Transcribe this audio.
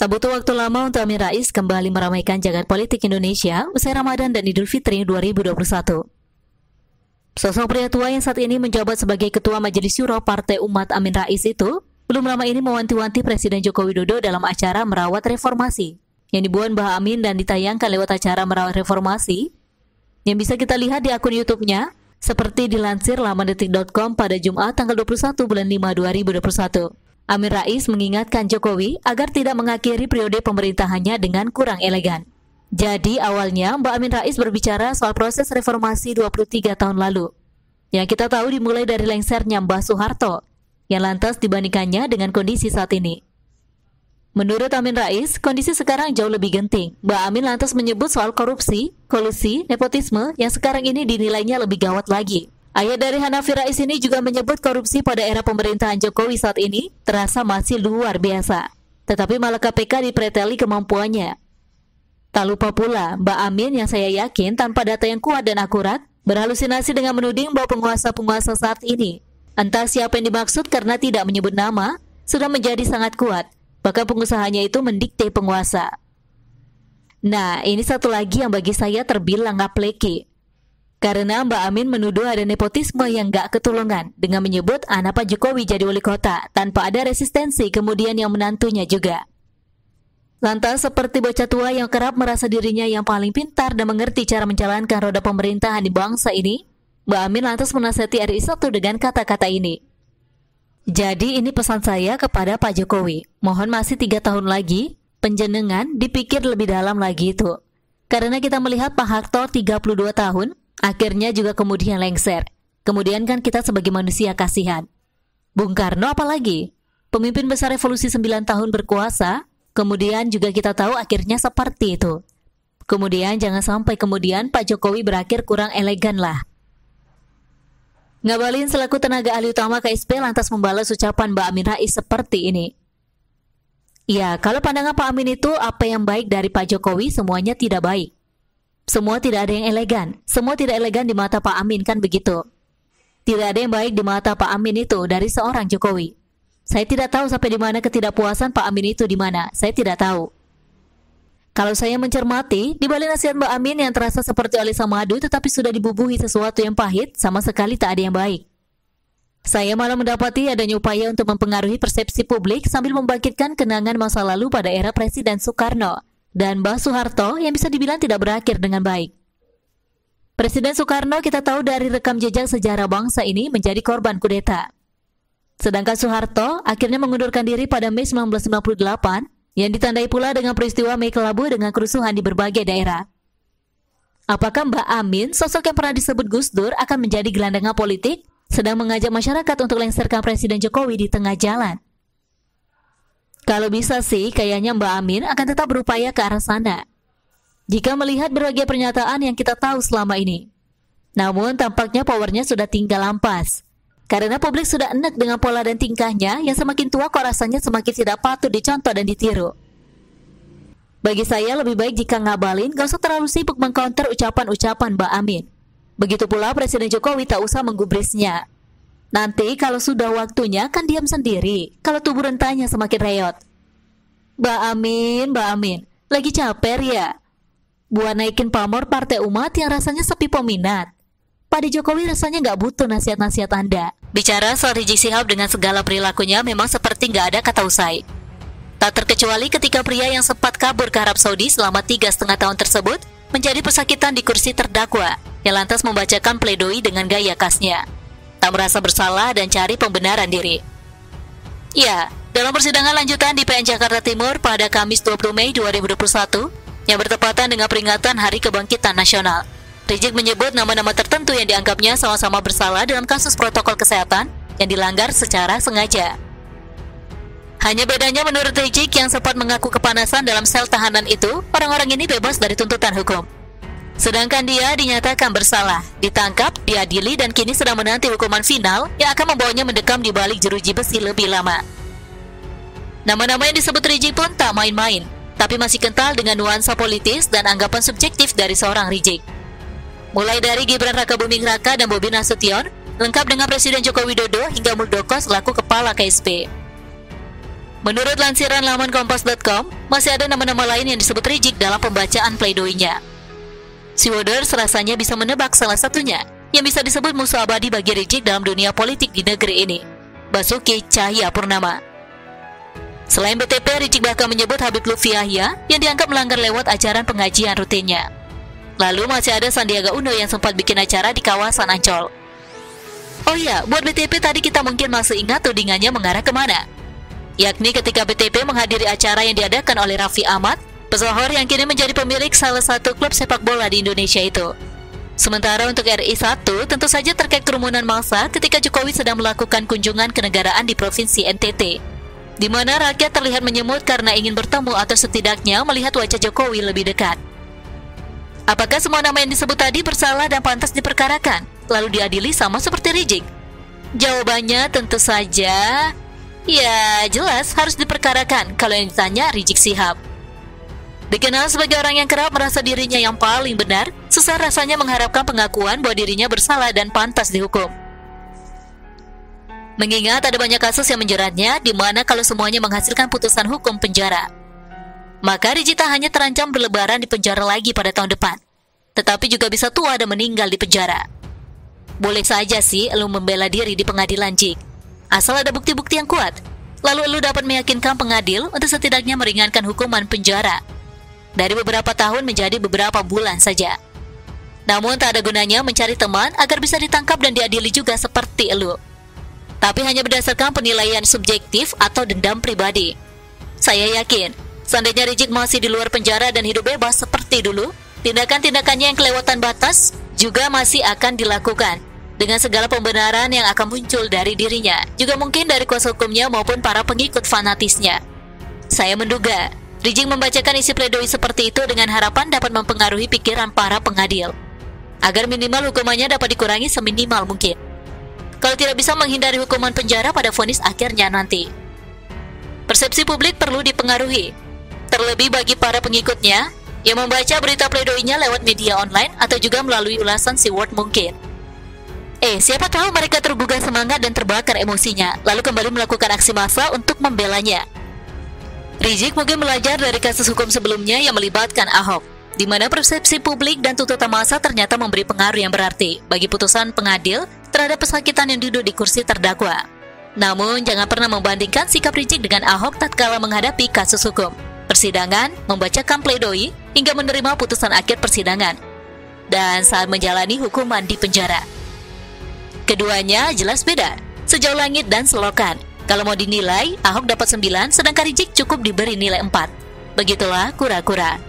Tak butuh waktu lama untuk Amin Rais kembali meramaikan jagat politik Indonesia usai Ramadan dan Idul Fitri 2021. Sosok pria tua yang saat ini menjabat sebagai Ketua Majelis Syuro Partai Umat Amin Rais itu belum lama ini mewanti-wanti Presiden Joko Widodo dalam acara Merawat Reformasi yang dibuat Mbah Amin dan ditayangkan lewat acara Merawat Reformasi yang bisa kita lihat di akun YouTube-nya seperti dilansir laman detik.com pada Jumat tanggal 21 bulan 5 2021. Amin Rais mengingatkan Jokowi agar tidak mengakhiri periode pemerintahannya dengan kurang elegan. Jadi awalnya Mbak Amin Rais berbicara soal proses reformasi 23 tahun lalu, yang kita tahu dimulai dari lengsernya Mbah Soeharto, yang lantas dibandingkannya dengan kondisi saat ini. Menurut Amin Rais, kondisi sekarang jauh lebih genting. Mbak Amin lantas menyebut soal korupsi, kolusi, nepotisme yang sekarang ini dinilainya lebih gawat lagi. Ayah dari Hanafi Rais ini juga menyebut korupsi pada era pemerintahan Jokowi saat ini terasa masih luar biasa. Tetapi malah KPK dipreteli kemampuannya. Tak lupa pula Mbak Amin yang saya yakin tanpa data yang kuat dan akurat berhalusinasi dengan menuding bahwa penguasa-penguasa saat ini, entah siapa yang dimaksud karena tidak menyebut nama, sudah menjadi sangat kuat. Bahkan pengusahanya itu mendikte penguasa. Nah, ini satu lagi yang bagi saya terbilang ngapleki. Karena Mbak Amin menuduh ada nepotisme yang gak ketulungan dengan menyebut anak Pak Jokowi jadi wali kota tanpa ada resistensi kemudian yang menantunya juga. Lantas seperti bocah tua yang kerap merasa dirinya yang paling pintar dan mengerti cara menjalankan roda pemerintahan di bangsa ini, Mbak Amin lantas menasihati RI 1 dengan kata-kata ini. Jadi ini pesan saya kepada Pak Jokowi, mohon masih 3 tahun lagi, penjenengan dipikir lebih dalam lagi itu. Karena kita melihat Pak Harto 32 tahun, akhirnya juga kemudian lengser. Kemudian kan kita sebagai manusia kasihan. Bung Karno apalagi? Pemimpin besar revolusi 9 tahun berkuasa, kemudian juga kita tahu akhirnya seperti itu. Kemudian jangan sampai kemudian Pak Jokowi berakhir kurang elegan lah. Ngabalin selaku tenaga ahli utama KSP lantas membalas ucapan Mbak Amin Rais seperti ini. Ya, kalau pandangan Pak Amin itu apa yang baik dari Pak Jokowi semuanya tidak baik. Semua tidak ada yang elegan. Semua tidak elegan di mata Pak Amin, kan begitu. Tidak ada yang baik di mata Pak Amin itu dari seorang Jokowi. Saya tidak tahu sampai di mana ketidakpuasan Pak Amin itu di mana. Saya tidak tahu. Kalau saya mencermati, di balik nasihat Mbak Amin yang terasa seperti olesa madu tetapi sudah dibubuhi sesuatu yang pahit, sama sekali tak ada yang baik. Saya malah mendapati adanya upaya untuk mempengaruhi persepsi publik sambil membangkitkan kenangan masa lalu pada era Presiden Soekarno dan Mbah Soeharto yang bisa dibilang tidak berakhir dengan baik. Presiden Soekarno kita tahu dari rekam jejak sejarah bangsa ini menjadi korban kudeta. Sedangkan Soeharto akhirnya mengundurkan diri pada Mei 1998 yang ditandai pula dengan peristiwa Mei Kelabu dengan kerusuhan di berbagai daerah. Apakah Mbak Amin, sosok yang pernah disebut Gus Dur, akan menjadi gelandangan politik, sedang mengajak masyarakat untuk lengserkan Presiden Jokowi di tengah jalan? Kalau bisa sih, kayaknya Mbak Amin akan tetap berupaya ke arah sana. Jika melihat berbagai pernyataan yang kita tahu selama ini. Namun tampaknya powernya sudah tinggal ampas. Karena publik sudah enak dengan pola dan tingkahnya yang semakin tua kok rasanya semakin tidak patut dicontoh dan ditiru. Bagi saya lebih baik jika Ngabalin gak usah terlalu sibuk mengcounter ucapan-ucapan Mbak Amin. Begitu pula Presiden Jokowi tak usah menggubrisnya. Nanti kalau sudah waktunya kan diam sendiri, kalau tubuh rentanya semakin reot. Mbak Amin, lagi caper ya? Buat naikin pamor Partai Umat yang rasanya sepi peminat. Pak Jokowi rasanya nggak butuh nasihat-nasihat Anda. Bicara soal Rizik Syihab dengan segala perilakunya memang seperti nggak ada kata usai. Tak terkecuali ketika pria yang sempat kabur ke Arab Saudi selama 3,5 tahun tersebut menjadi pesakitan di kursi terdakwa yang lantas membacakan pledoi dengan gaya khasnya. Tak merasa bersalah dan cari pembenaran diri. Ya, dalam persidangan lanjutan di PN Jakarta Timur pada Kamis 20 Mei 2021 yang bertepatan dengan peringatan Hari Kebangkitan Nasional, Rizik menyebut nama-nama tertentu yang dianggapnya sama-sama bersalah dalam kasus protokol kesehatan yang dilanggar secara sengaja. Hanya bedanya menurut Rizik yang sempat mengaku kepanasan dalam sel tahanan itu, orang-orang ini bebas dari tuntutan hukum. Sedangkan dia dinyatakan bersalah, ditangkap, diadili dan kini sedang menanti hukuman final yang akan membawanya mendekam di balik jeruji besi lebih lama. Nama-nama yang disebut Rizik pun tak main-main, tapi masih kental dengan nuansa politis dan anggapan subjektif dari seorang Rizik. Mulai dari Gibran Rakabuming Raka dan Bobi Nasution, lengkap dengan Presiden Joko Widodo hingga Muldoko selaku Kepala KSP. Menurut lansiran laman Kompas.com, masih ada nama-nama lain yang disebut Rizik dalam pembacaan pleidoinya. Si Waters rasanya bisa menebak salah satunya, yang bisa disebut musuh abadi bagi Rizik dalam dunia politik di negeri ini, Basuki Cahayapurnama. Selain BTP, Rizik bahkan menyebut Habib Lutfi Yahya yang dianggap melanggar lewat ajaran pengajian rutinnya. Lalu masih ada Sandiaga Uno yang sempat bikin acara di kawasan Ancol. Oh iya, buat BTP tadi kita mungkin masih ingat tudingannya mengarah kemana, yakni ketika BTP menghadiri acara yang diadakan oleh Raffi Ahmad, pesohor yang kini menjadi pemilik salah satu klub sepak bola di Indonesia itu. Sementara untuk RI1 tentu saja terkait kerumunan massa ketika Jokowi sedang melakukan kunjungan kenegaraan di Provinsi NTT, di mana rakyat terlihat menyemut karena ingin bertemu atau setidaknya melihat wajah Jokowi lebih dekat. Apakah semua nama yang disebut tadi bersalah dan pantas diperkarakan, lalu diadili sama seperti Rizik? Jawabannya tentu saja, ya jelas harus diperkarakan kalau yang ditanya Rizik Shihab. Dikenal sebagai orang yang kerap merasa dirinya yang paling benar, susah rasanya mengharapkan pengakuan bahwa dirinya bersalah dan pantas dihukum. Mengingat ada banyak kasus yang menjeratnya, di mana kalau semuanya menghasilkan putusan hukum penjara, maka Rizik tak hanya terancam berlebaran di penjara lagi pada tahun depan, tetapi juga bisa tua dan meninggal di penjara. Boleh saja sih lu membela diri di pengadilan, Jik, asal ada bukti-bukti yang kuat, lalu lu dapat meyakinkan pengadil untuk setidaknya meringankan hukuman penjara dari beberapa tahun menjadi beberapa bulan saja. Namun tak ada gunanya mencari teman agar bisa ditangkap dan diadili juga seperti elu, tapi hanya berdasarkan penilaian subjektif atau dendam pribadi. Saya yakin, seandainya Rizik masih di luar penjara dan hidup bebas seperti dulu, tindakan-tindakannya yang kelewatan batas juga masih akan dilakukan, dengan segala pembenaran yang akan muncul dari dirinya, juga mungkin dari kuasa hukumnya maupun para pengikut fanatisnya. Saya menduga, Rizik membacakan isi pledoi seperti itu dengan harapan dapat mempengaruhi pikiran para pengadil, agar minimal hukumannya dapat dikurangi seminimal mungkin, kalau tidak bisa menghindari hukuman penjara pada vonis akhirnya nanti. Persepsi publik perlu dipengaruhi, terlebih bagi para pengikutnya yang membaca berita pledoinya lewat media online atau juga melalui ulasan si Word mungkin. Siapa tahu mereka tergugah semangat dan terbakar emosinya, lalu kembali melakukan aksi massa untuk membelanya. Rizik mungkin belajar dari kasus hukum sebelumnya yang melibatkan Ahok, di mana persepsi publik dan tuntutan massa ternyata memberi pengaruh yang berarti bagi putusan pengadil terhadap pesakitan yang duduk di kursi terdakwa. Namun jangan pernah membandingkan sikap Rizik dengan Ahok tatkala menghadapi kasus hukum, persidangan, membacakan pledoi, hingga menerima putusan akhir persidangan, dan saat menjalani hukuman di penjara. Keduanya jelas beda, sejauh langit dan selokan. Kalau mau dinilai, Ahok dapat 9, sedangkan Rizik cukup diberi nilai 4. Begitulah kura-kura.